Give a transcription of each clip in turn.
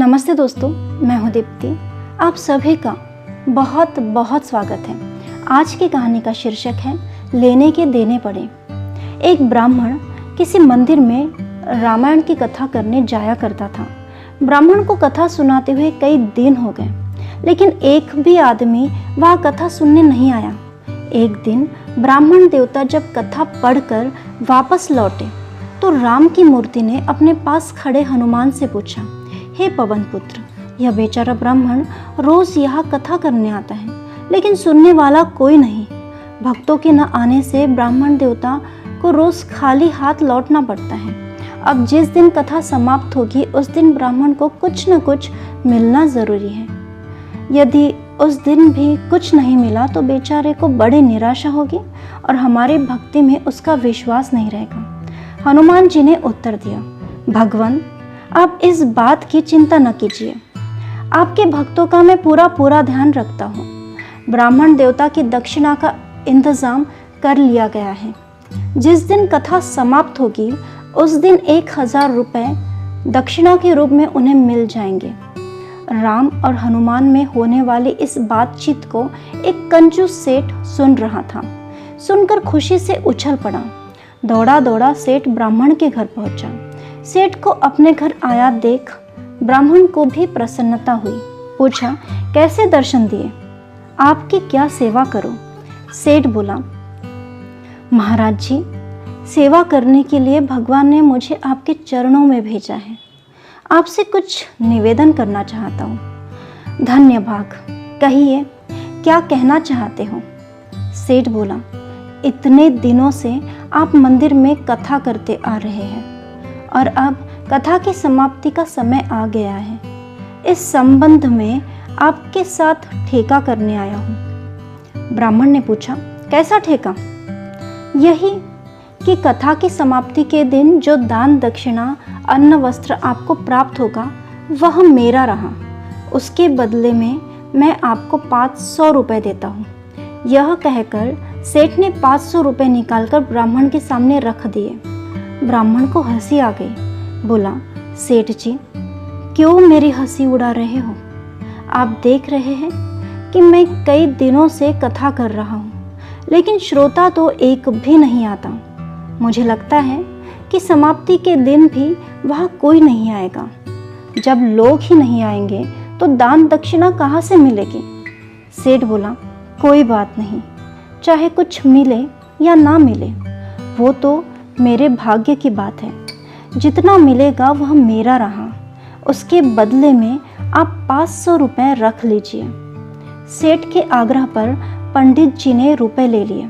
नमस्ते दोस्तों, मैं हूँ दीप्ति। आप सभी का बहुत बहुत स्वागत है। आज की कहानी का शीर्षक है लेने के देने पड़े। एक ब्राह्मण किसी मंदिर में रामायण की कथा करने जाया करता था। ब्राह्मण को कथा सुनाते हुए कई दिन हो गए, लेकिन एक भी आदमी वह कथा सुनने नहीं आया। एक दिन ब्राह्मण देवता जब कथा पढ़कर वापस लौटे तो राम की मूर्ति ने अपने पास खड़े हनुमान से पूछा, हे पवन पुत्र, यह बेचारा ब्राह्मण रोज यह कथा करने आता है, लेकिन सुनने वाला कोई नहीं। भक्तों के न आने से ब्राह्मण देवता को रोज खाली हाथ लौटना पड़ता है। अब जिस दिन कथा समाप्त होगी उस दिन ब्राह्मण को कुछ न कुछ मिलना जरूरी है। यदि उस दिन भी कुछ नहीं मिला तो बेचारे को बड़ी निराशा होगी और हमारी भक्ति में उसका विश्वास नहीं रहेगा। हनुमान जी ने उत्तर दिया, भगवान, आप इस बात की चिंता न कीजिए। आपके भक्तों का मैं पूरा ध्यान रखता हूँ। ब्राह्मण देवता की दक्षिणा का इंतजाम कर लिया गया है। जिस दिन कथा समाप्त होगी उस दिन 1000 रुपये दक्षिणा के रूप में उन्हें मिल जाएंगे। राम और हनुमान में होने वाली इस बातचीत को एक कंजूस सेठ सुन रहा था। सुनकर खुशी से उछल पड़ा। दौड़ा दौड़ा सेठ ब्राह्मण के घर पहुंचा। सेठ को अपने घर आया देख ब्राह्मण को भी प्रसन्नता हुई। पूछा, कैसे दर्शन दिए? आपकी क्या सेवा करूं? सेठ बोला, महाराज जी, सेवा करने के लिए भगवान ने मुझे आपके चरणों में भेजा है। आपसे कुछ निवेदन करना चाहता हूँ। धन्य भाग, कहिए क्या कहना चाहते हो? सेठ बोला, इतने दिनों से आप मंदिर में कथा करते आ रहे हैं और अब कथा की समाप्ति का समय आ गया है। इस संबंध में आपके साथ ठेका करने आया हूँ। ब्राह्मण ने पूछा, कैसा ठेका? यही कि कथा की समाप्ति के दिन जो दान दक्षिणा अन्न वस्त्र आपको प्राप्त होगा वह मेरा रहा। उसके बदले में मैं आपको 500 रुपये देता हूँ। यह कहकर सेठ ने 500 रुपये निकालकर ब्राह्मण के सामने रख दिए। ब्राह्मण को हंसी आ गई। बोला, सेठ जी, क्यों मेरी हंसी उड़ा रहे हो? आप देख रहे हैं कि मैं कई दिनों से कथा कर रहा हूँ, लेकिन श्रोता तो एक भी नहीं आता। मुझे लगता है कि समाप्ति के दिन भी वहाँ कोई नहीं आएगा। जब लोग ही नहीं आएंगे तो दान दक्षिणा कहाँ से मिलेगी? सेठ बोला, कोई बात नहीं, चाहे कुछ मिले या ना मिले वो तो मेरे भाग्य की बात है। जितना मिलेगा वह मेरा रहा। उसके बदले में आप 500 रुपये रख लीजिए। सेठ के आग्रह पर पंडित जी ने रुपए ले लिए।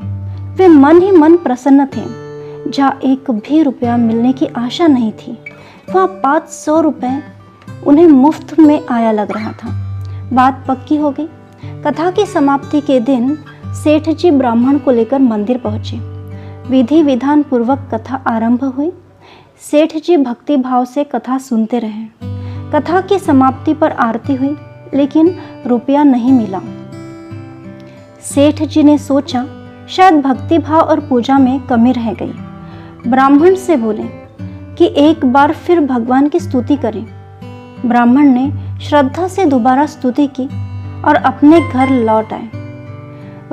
वे मन ही मन प्रसन्न थे। जहाँ एक भी रुपया मिलने की आशा नहीं थी वहाँ 500 रुपये उन्हें मुफ्त में आया लग रहा था। बात पक्की हो गई। कथा की समाप्ति के दिन सेठ जी ब्राह्मण को लेकर मंदिर पहुंचे। विधि विधान पूर्वक कथा आरंभ हुई। सेठ जी भक्ति भाव से कथा सुनते रहे। कथा की समाप्ति पर आरती हुई, लेकिन रुपया नहीं मिला। सेठ जी ने सोचा शायद भक्ति भाव और पूजा में कमी रह गई। ब्राह्मण से बोले कि एक बार फिर भगवान की स्तुति करें। ब्राह्मण ने श्रद्धा से दोबारा स्तुति की और अपने घर लौट आए।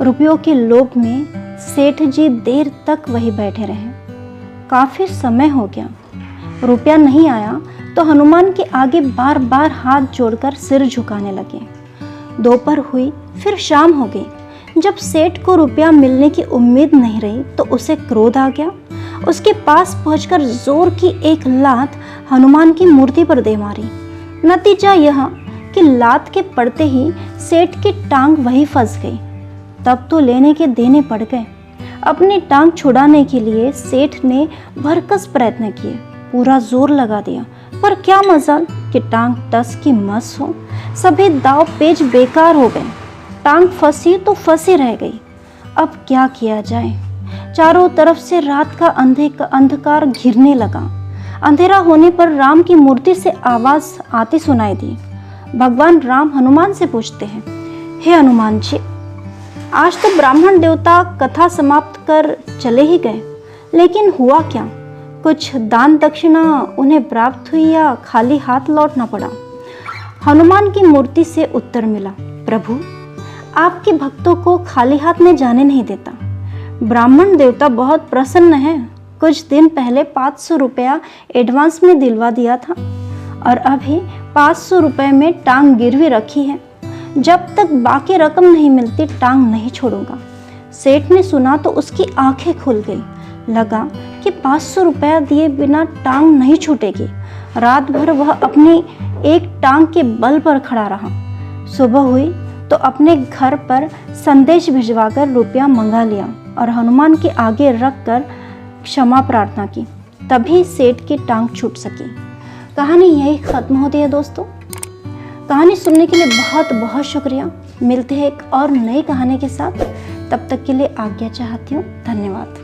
रुपयों के लोभ में सेठ जी देर तक वही बैठे रहे। काफी समय हो गया, रुपया नहीं आया तो हनुमान के आगे बार बार हाथ जोड़कर सिर झुकाने लगे। दोपहर हुई, फिर शाम हो गई। जब सेठ को रुपया मिलने की उम्मीद नहीं रही तो उसे क्रोध आ गया। उसके पास पहुंचकर जोर की एक लात हनुमान की मूर्ति पर दे मारी। नतीजा यह कि लात के पड़ते ही सेठ की टांग वहीं फंस गई। तब तो लेने के देने पड़ गए। अपनी टांग छुड़ाने के लिए सेठ ने भरकस प्रयत्न किए, पूरा जोर लगा दिया, पर क्या मजाल कि टांग टस की मस हो। सभी दाव पेच बेकार हो गए। टांग फंसी तो फंसी रह गई। अब क्या किया जाए? चारों तरफ से रात का अंधकार घिरने लगा। अंधेरा होने पर राम की मूर्ति से आवाज आती सुनाई दी। भगवान राम हनुमान से पूछते हैं, हे हनुमान जी, आज तो ब्राह्मण देवता कथा समाप्त कर चले ही गए, लेकिन हुआ क्या? कुछ दान दक्षिणा उन्हें प्राप्त हुई या खाली हाथ लौटना पड़ा? हनुमान की मूर्ति से उत्तर मिला, प्रभु आपके भक्तों को खाली हाथ में जाने नहीं देता। ब्राह्मण देवता बहुत प्रसन्न है। कुछ दिन पहले 500 रुपया एडवांस में दिलवा दिया था और अभी 500 रुपये में टांग गिरवी रखी है। जब तक बाकी रकम नहीं मिलती टांग नहीं छोड़ूंगा। सेठ ने सुना तो उसकी आंखें खुल गई। लगा कि 500 रुपया दिए बिना टांग नहीं छूटेगी। रात भर वह अपनी एक टांग के बल पर खड़ा रहा। सुबह हुई तो अपने घर पर संदेश भिजवाकर रुपया मंगा लिया और हनुमान के आगे रख कर क्षमा प्रार्थना की। तभी सेठ की टांग छूट सकी। कहानी यही खत्म होती है दोस्तों। कहानी सुनने के लिए बहुत बहुत शुक्रिया। मिलते हैं एक और नई कहानी के साथ। तब तक के लिए आज्ञा चाहती हूँ। धन्यवाद।